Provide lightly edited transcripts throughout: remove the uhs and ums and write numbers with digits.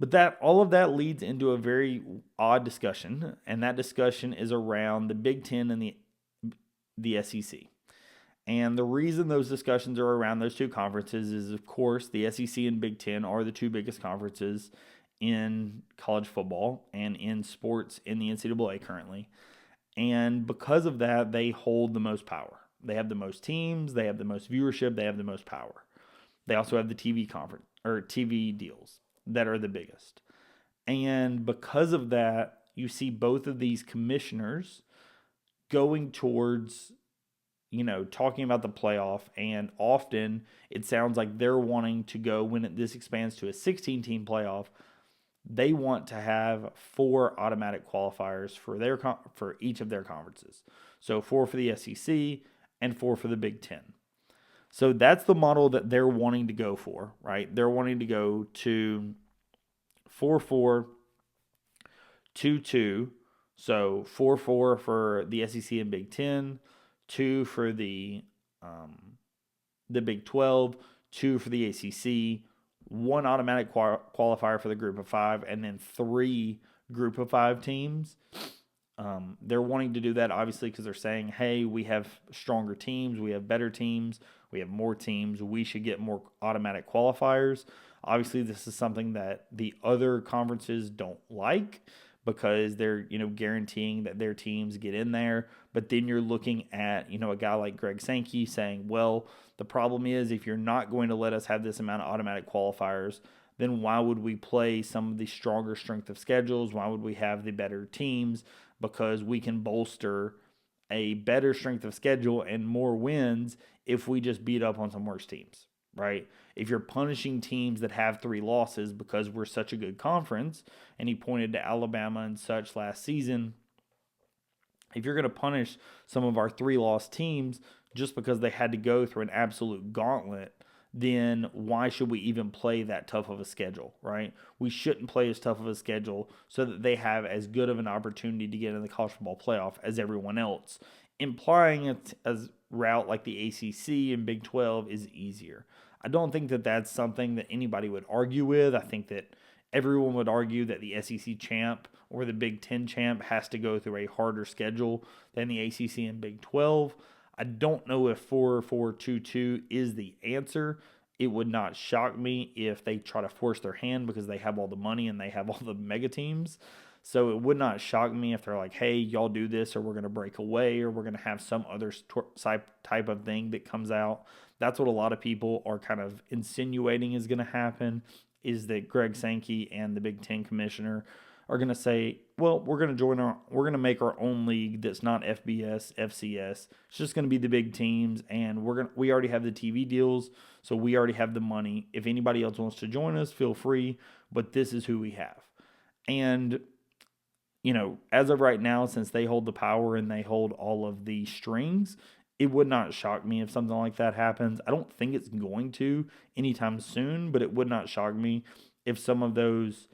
But that all of that leads into a very odd discussion, and that discussion is around the Big Ten and the SEC. And the reason those discussions are around those two conferences is, of course, the SEC and Big Ten are the two biggest conferences in college football and in sports in the NCAA currently. And because of that, they hold the most power. They have the most teams, they have the most viewership, they have the most power. They also have the TV conference or TV deals that are the biggest. And because of that, you see both of these commissioners going towards, talking about the playoff. And often it sounds like they're wanting to go, when this expands to a 16 team playoff, they want to have 4 automatic qualifiers for each of their conferences. So 4 for the SEC and 4 for the Big Ten. So that's the model that they're wanting to go for, right? They're wanting to go to 4-4, 2-2. So 4-4 for the SEC and Big Ten, 2 for the Big 12, 2 for the ACC, 1 automatic qualifier for the Group of 5, and then 3 Group of 5 teams. They're wanting to do that obviously because they're saying, hey, we have stronger teams, we have better teams, we have more teams, we should get more automatic qualifiers. Obviously, this is something that the other conferences don't like because they're, guaranteeing that their teams get in there. But then you're looking at, a guy like Greg Sankey saying, well, the problem is if you're not going to let us have this amount of automatic qualifiers, then why would we play some of the stronger strength of schedules? Why would we have the better teams? Because we can bolster a better strength of schedule and more wins if we just beat up on some worse teams, right? If you're punishing teams that have 3 losses because we're such a good conference, and he pointed to Alabama and such last season, if you're going to punish some of our 3-loss teams just because they had to go through an absolute gauntlet, then why should we even play that tough of a schedule, right? We shouldn't play as tough of a schedule so that they have as good of an opportunity to get in the college football playoff as everyone else. Implying it as route like the ACC and Big 12 is easier. I don't think that that's something that anybody would argue with. I think that everyone would argue that the SEC champ or the Big 10 champ has to go through a harder schedule than the ACC and Big 12. I don't know if 4-4-2-2 is the answer. It would not shock me if they try to force their hand because they have all the money and they have all the mega teams. So it would not shock me if they're like, hey, y'all do this or we're going to break away or we're going to have some other type of thing that comes out. That's what a lot of people are kind of insinuating is going to happen, is that Greg Sankey and the Big Ten commissioner are going to say, well, we're going to make our own league that's not FBS, FCS. It's just going to be the big teams, and we already have the TV deals, so we already have the money. If anybody else wants to join us, feel free, but this is who we have. And as of right now, since they hold the power and they hold all of the strings, it would not shock me if something like that happens. I don't think it's going to anytime soon, but it would not shock me if some of those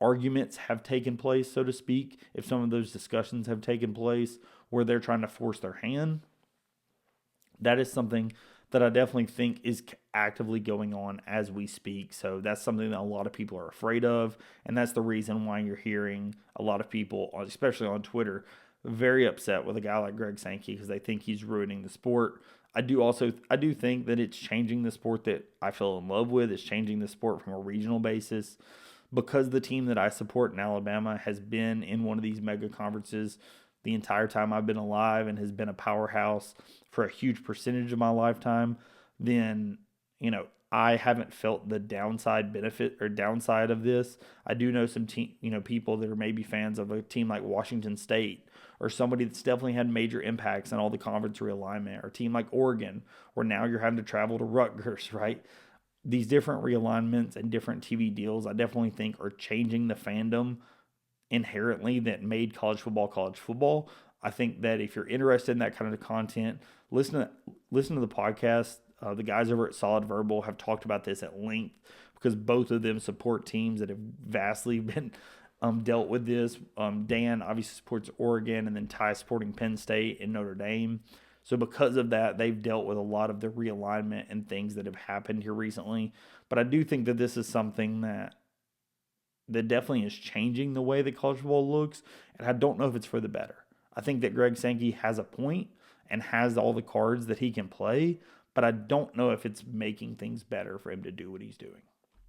arguments have taken place, so to speak, if some of those discussions have taken place where they're trying to force their hand. That is something that I definitely think is actively going on as we speak. So that's something that a lot of people are afraid of, and that's the reason why you're hearing a lot of people, especially on Twitter, very upset with a guy like Greg Sankey because they think he's ruining the sport. I do think that it's changing the sport that I fell in love with. It's changing the sport from a regional basis because the team that I support in Alabama has been in one of these mega conferences the entire time I've been alive and has been a powerhouse for a huge percentage of my lifetime. Then, I haven't felt the downside benefit or downside of this. I do know some people that are maybe fans of a team like Washington State or somebody that's definitely had major impacts on all the conference realignment, or a team like Oregon, where now you're having to travel to Rutgers, right? These different realignments and different TV deals, I definitely think are changing the fandom inherently that made college football. I think that if you're interested in that kind of content, listen to the podcast. The guys over at Solid Verbal have talked about this at length because both of them support teams that have vastly been dealt with this. Dan obviously supports Oregon, and then Ty supporting Penn State and Notre Dame. So because of that, they've dealt with a lot of the realignment and things that have happened here recently. But I do think that this is something that that definitely is changing the way the college football looks, and I don't know if it's for the better. I think that Greg Sankey has a point and has all the cards that he can play, but I don't know if it's making things better for him to do what he's doing.